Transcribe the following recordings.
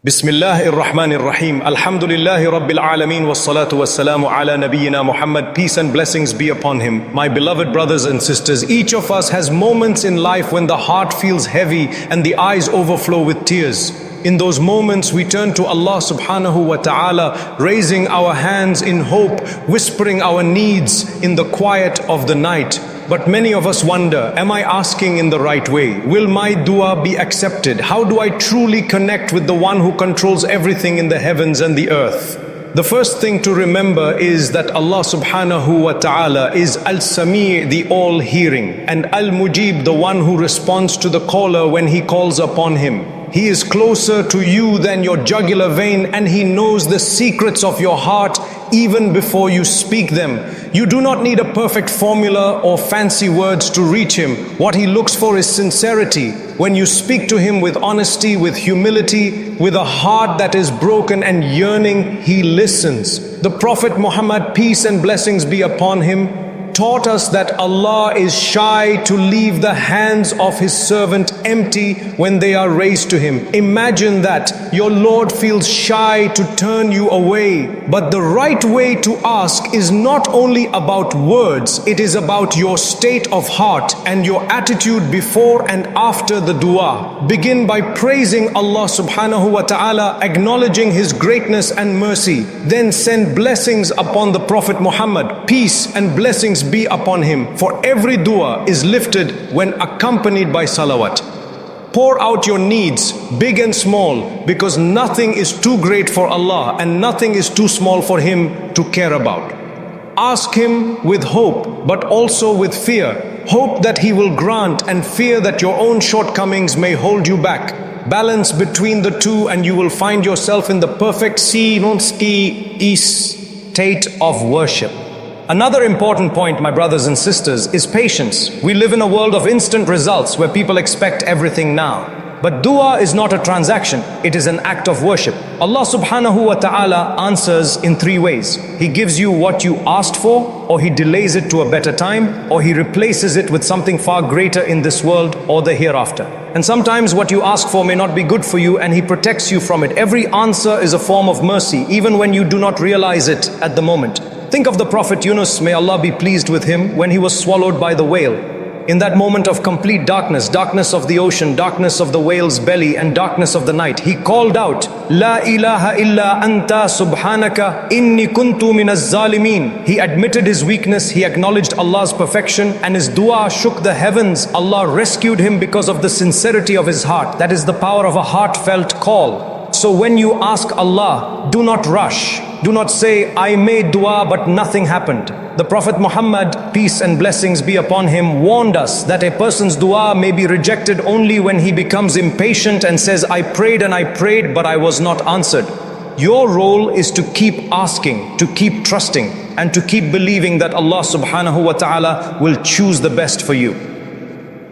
Bismillahir Rahmanir Rahim. Alhamdulillahi Rabbil Alameen wassalatu wassalamu ala nabiyyina Muhammad. Peace and blessings be upon him. My beloved brothers and sisters, each of us has moments in life when the heart feels heavy and the eyes overflow with tears. In those moments we turn to Allah subhanahu wa ta'ala, raising our hands in hope, whispering our needs in the quiet of the night. But many of us wonder, am I asking in the right way? Will my dua be accepted? How do I truly connect with the one who controls everything in the heavens and the earth? The first thing to remember is that Allah subhanahu wa ta'ala is Al-Sami', the all-hearing, and Al-Mujib, the one who responds to the caller when he calls upon him. He is closer to you than your jugular vein, and He knows the secrets of your heart even before you speak them. You do not need a perfect formula or fancy words to reach Him. What He looks for is sincerity. When you speak to Him with honesty, with humility, with a heart that is broken and yearning, He listens. The Prophet Muhammad, peace and blessings be upon him, taught us that Allah is shy to leave the hands of His servant empty when they are raised to Him. Imagine that your Lord feels shy to turn you away. But the right way to ask is not only about words, it is about your state of heart and your attitude before and after the dua. Begin by praising Allah subhanahu wa ta'ala, acknowledging His greatness and mercy. Then send blessings upon the Prophet Muhammad. Peace and blessings be upon him, for every dua is lifted when accompanied by salawat. Pour out your needs, big and small, because nothing is too great for Allah and nothing is too small for Him to care about. Ask Him with hope, but also with fear. Hope that He will grant, and fear that your own shortcomings may hold you back. Balance between the two and you will find yourself in the perfect state of worship. Another important point, my brothers and sisters, is patience. We live in a world of instant results where people expect everything now. But dua is not a transaction, it is an act of worship. Allah subhanahu wa ta'ala answers in three ways. He gives you what you asked for, or He delays it to a better time, or He replaces it with something far greater in this world or the hereafter. And sometimes what you ask for may not be good for you, and He protects you from it. Every answer is a form of mercy, even when you do not realize it at the moment. Think of the Prophet Yunus, may Allah be pleased with him, when he was swallowed by the whale. In that moment of complete darkness, darkness of the ocean, darkness of the whale's belly, and darkness of the night, he called out, La ilaha illa anta subhanaka inni kuntu minaz zalimin. He admitted his weakness, he acknowledged Allah's perfection, and his dua shook the heavens. Allah rescued him because of the sincerity of his heart. That is the power of a heartfelt call. So when you ask Allah, do not rush. Do not say, I made dua but nothing happened. The Prophet Muhammad, peace and blessings be upon him, warned us that a person's dua may be rejected only when he becomes impatient and says, I prayed but I was not answered. Your role is to keep asking, to keep trusting, and to keep believing that Allah subhanahu wa ta'ala will choose the best for you.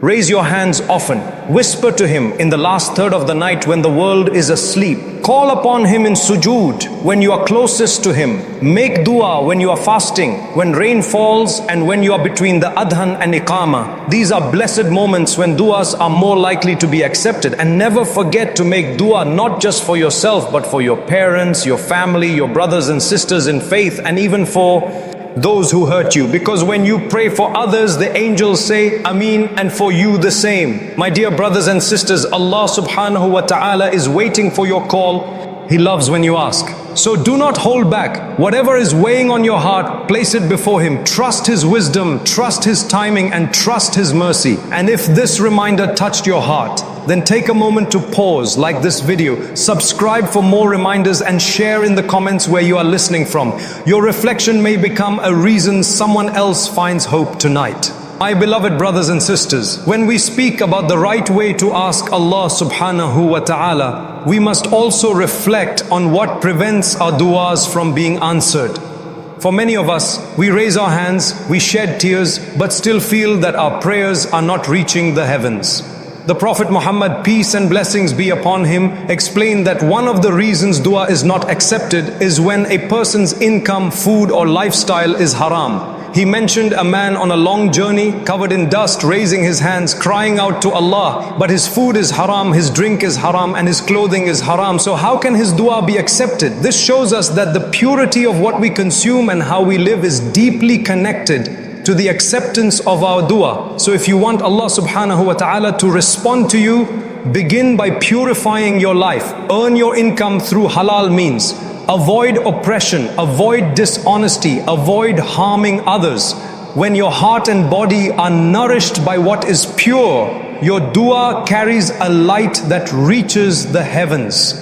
Raise your hands often. Whisper to Him in the last third of the night when the world is asleep. Call upon Him in sujood when you are closest to Him. Make dua when you are fasting, when rain falls, and when you are between the adhan and iqama. These are blessed moments when duas are more likely to be accepted. And never forget to make dua not just for yourself, but for your parents, your family, your brothers and sisters in faith, and even for those who hurt you. Because when you pray for others, the angels say Ameen, and for you the same. My dear brothers and sisters, Allah subhanahu wa ta'ala is waiting for your call. He loves when you ask. So do not hold back. Whatever is weighing on your heart, place it before Him. Trust His wisdom, trust His timing, and trust His mercy. And if this reminder touched your heart, then take a moment to pause, like this video, subscribe for more reminders, and share in the comments where you are listening from. Your reflection may become a reason someone else finds hope tonight. My beloved brothers and sisters, when we speak about the right way to ask Allah subhanahu wa ta'ala, we must also reflect on what prevents our duas from being answered. For many of us, we raise our hands, we shed tears, but still feel that our prayers are not reaching the heavens. The Prophet Muhammad, peace and blessings be upon him, explained that one of the reasons dua is not accepted is when a person's income, food or lifestyle is haram. He mentioned a man on a long journey, covered in dust, raising his hands, crying out to Allah, but his food is haram, his drink is haram, and his clothing is haram. So how can his dua be accepted? This shows us that the purity of what we consume and how we live is deeply connected to the acceptance of our dua. So if you want Allah subhanahu wa ta'ala to respond to you, begin by purifying your life. Earn your income through halal means. Avoid oppression, avoid dishonesty, avoid harming others. When your heart and body are nourished by what is pure, your dua carries a light that reaches the heavens.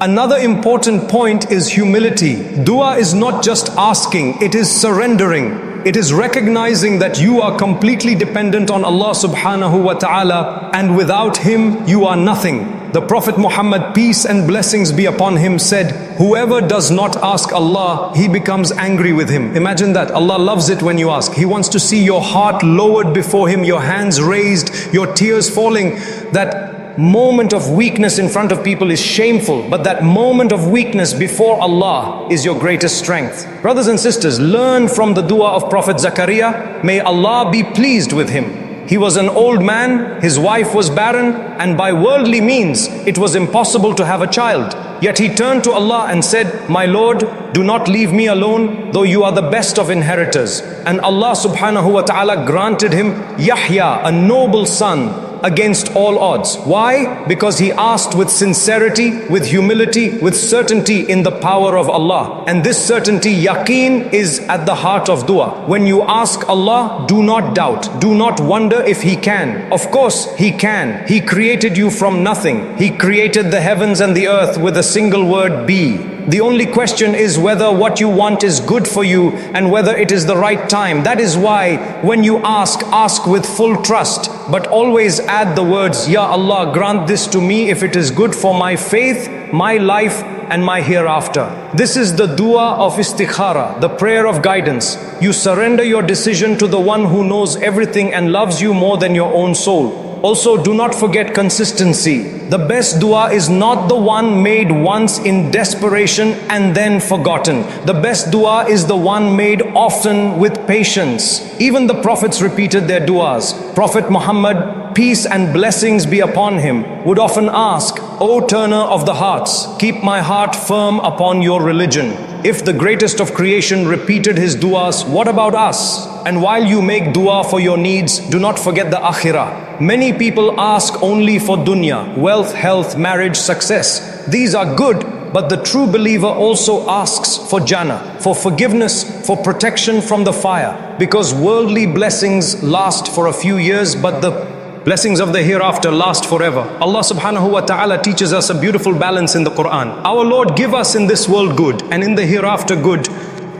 Another important point is humility. Dua is not just asking, it is surrendering. It is recognizing that you are completely dependent on Allah subhanahu wa ta'ala, and without Him you are nothing. The Prophet Muhammad, peace and blessings be upon him, said, whoever does not ask Allah, He becomes angry with him. Imagine that. Allah loves it when you ask. He wants to see your heart lowered before Him, your hands raised, your tears falling. That moment of weakness in front of people is shameful, but that moment of weakness before Allah is your greatest strength. Brothers and sisters, learn from the dua of Prophet Zakaria. May Allah be pleased with him. He was an old man, his wife was barren, and by worldly means it was impossible to have a child. Yet he turned to Allah and said, my Lord, do not leave me alone, though you are the best of inheritors. And Allah subhanahu wa ta'ala granted him Yahya, a noble son, against all odds. Why? Because he asked with sincerity, with humility, with certainty in the power of Allah. And this certainty, yaqeen, is at the heart of dua. When you ask Allah, do not doubt, do not wonder if He can. Of course He can. He created you from nothing. He created the heavens and the earth with a single word, be. The only question is whether what you want is good for you and whether it is the right time. That is why when you ask with full trust, but always add the words, Ya Allah, grant this to me if it is good for my faith, my life, and my hereafter. This is the dua of istikhara, the prayer of guidance. You surrender your decision to the one who knows everything and loves you more than your own soul. Also, do not forget consistency. The best dua is not the one made once in desperation and then forgotten. The best dua is the one made often with patience. Even the prophets repeated their duas. Prophet Muhammad, peace and blessings be upon him, would often ask, O turner of the hearts, keep my heart firm upon your religion. If the greatest of creation repeated his duas, what about us? And while you make dua for your needs, do not forget the akhirah. Many people ask only for dunya, wealth, health, marriage, success. These are good, but the true believer also asks for Jannah, for forgiveness, for protection from the fire. Because worldly blessings last for a few years, but the blessings of the hereafter last forever. Allah subhanahu wa ta'ala teaches us a beautiful balance in the Qur'an. Our Lord, give us in this world good and in the hereafter good,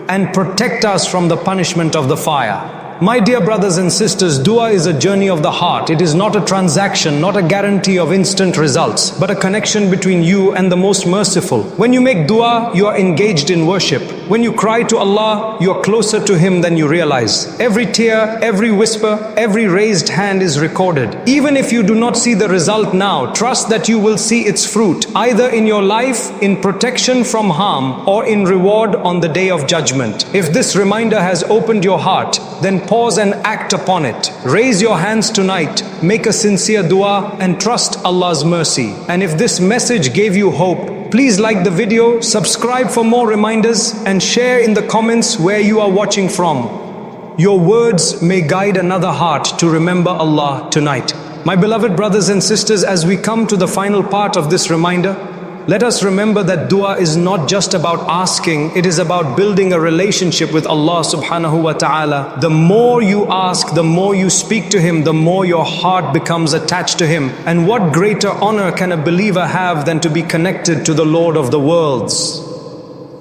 and protect us from the punishment of the fire. My dear brothers and sisters, dua is a journey of the heart. It is not a transaction, not a guarantee of instant results, but a connection between you and the most merciful. When you make dua, you are engaged in worship. When you cry to Allah, you are closer to Him than you realize. Every tear, every whisper, every raised hand is recorded. Even if you do not see the result now, trust that you will see its fruit, either in your life, in protection from harm, or in reward on the day of judgment. If this reminder has opened your heart, then pause and act upon it. Raise your hands tonight, make a sincere dua, and trust Allah's mercy. And if this message gave you hope, please like the video, subscribe for more reminders, and share in the comments where you are watching from. Your words may guide another heart to remember Allah tonight. My beloved brothers and sisters, as we come to the final part of this reminder, let us remember that dua is not just about asking, it is about building a relationship with Allah subhanahu wa ta'ala. The more you ask, the more you speak to Him, the more your heart becomes attached to Him. And what greater honor can a believer have than to be connected to the Lord of the worlds?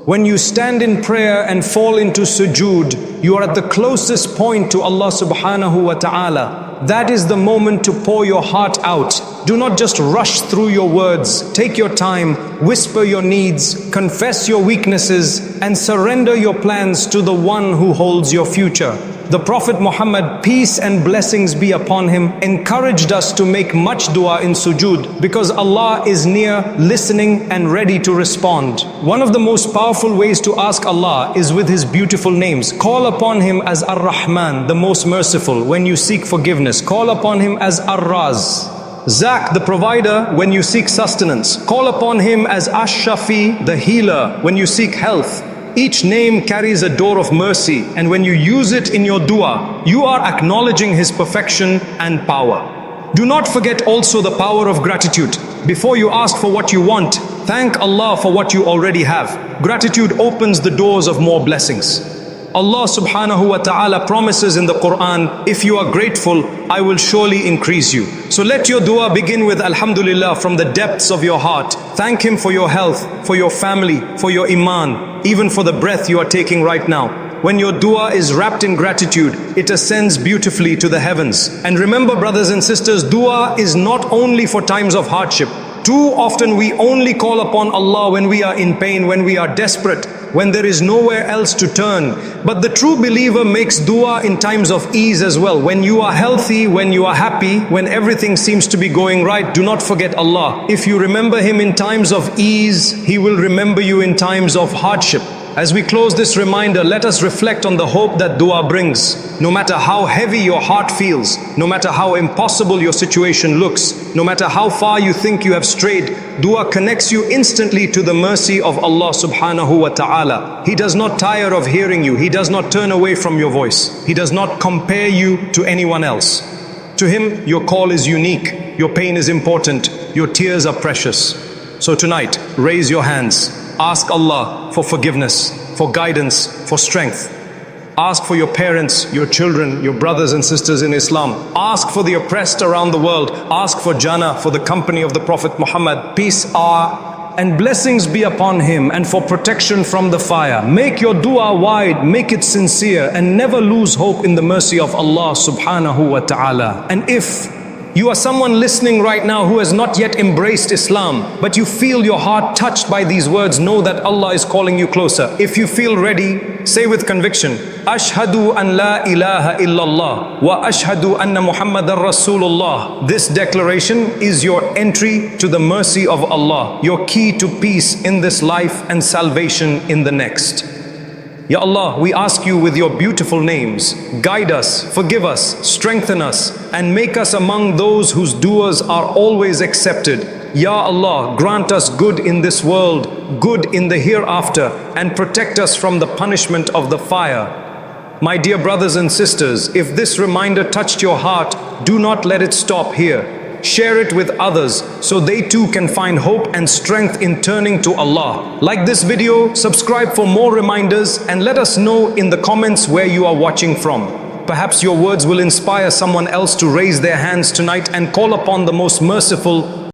When you stand in prayer and fall into sujood, you are at the closest point to Allah subhanahu wa ta'ala. That is the moment to pour your heart out. Do not just rush through your words. Take your time, whisper your needs, confess your weaknesses, and surrender your plans to the one who holds your future. The Prophet Muhammad, peace and blessings be upon him, encouraged us to make much dua in sujood because Allah is near, listening and ready to respond. One of the most powerful ways to ask Allah is with His beautiful names. Call upon Him as Ar-Rahman, the most merciful, when you seek forgiveness. Call upon Him as Ar-Raz, Zak, the provider, when you seek sustenance. Call upon Him as Ash-Shafi, the healer, when you seek health. Each name carries a door of mercy, and when you use it in your dua, you are acknowledging His perfection and power. Do not forget also the power of gratitude. Before you ask for what you want, thank Allah for what you already have. Gratitude opens the doors of more blessings. Allah subhanahu wa ta'ala promises in the Qur'an, if you are grateful, I will surely increase you. So let your dua begin with Alhamdulillah from the depths of your heart. Thank Him for your health, for your family, for your iman, even for the breath you are taking right now. When your dua is wrapped in gratitude, it ascends beautifully to the heavens. And remember, brothers and sisters, dua is not only for times of hardship. Too often we only call upon Allah when we are in pain, when we are desperate, when there is nowhere else to turn. But the true believer makes dua in times of ease as well. When you are healthy, when you are happy, when everything seems to be going right, do not forget Allah. If you remember Him in times of ease, He will remember you in times of hardship. As we close this reminder, let us reflect on the hope that dua brings. No matter how heavy your heart feels, no matter how impossible your situation looks, no matter how far you think you have strayed, dua connects you instantly to the mercy of Allah subhanahu wa ta'ala. He does not tire of hearing you. He does not turn away from your voice. He does not compare you to anyone else. To Him, your call is unique. Your pain is important. Your tears are precious. So tonight, raise your hands. Ask Allah for forgiveness, for guidance, for strength. Ask for your parents, your children, your brothers and sisters in Islam. Ask for the oppressed around the world. Ask for Jannah, for the company of the Prophet Muhammad. Peace and blessings be upon him, and for protection from the fire. Make your dua wide, make it sincere, and never lose hope in the mercy of Allah subhanahu wa ta'ala. And if you are someone listening right now who has not yet embraced Islam, but you feel your heart touched by these words, know that Allah is calling you closer. If you feel ready, say with conviction, Ashhadu an la ilaha illallah wa ashhadu anna Muhammadan Rasulullah. This declaration is your entry to the mercy of Allah, your key to peace in this life and salvation in the next. Ya Allah, we ask you with your beautiful names, guide us, forgive us, strengthen us, and make us among those whose duas are always accepted. Ya Allah, grant us good in this world, good in the hereafter, and protect us from the punishment of the fire. My dear brothers and sisters, if this reminder touched your heart, do not let it stop here. Share it with others so they too can find hope and strength in turning to Allah. Like this video, subscribe for more reminders, and let us know in the comments where you are watching from. Perhaps your words will inspire someone else to raise their hands tonight and call upon the most merciful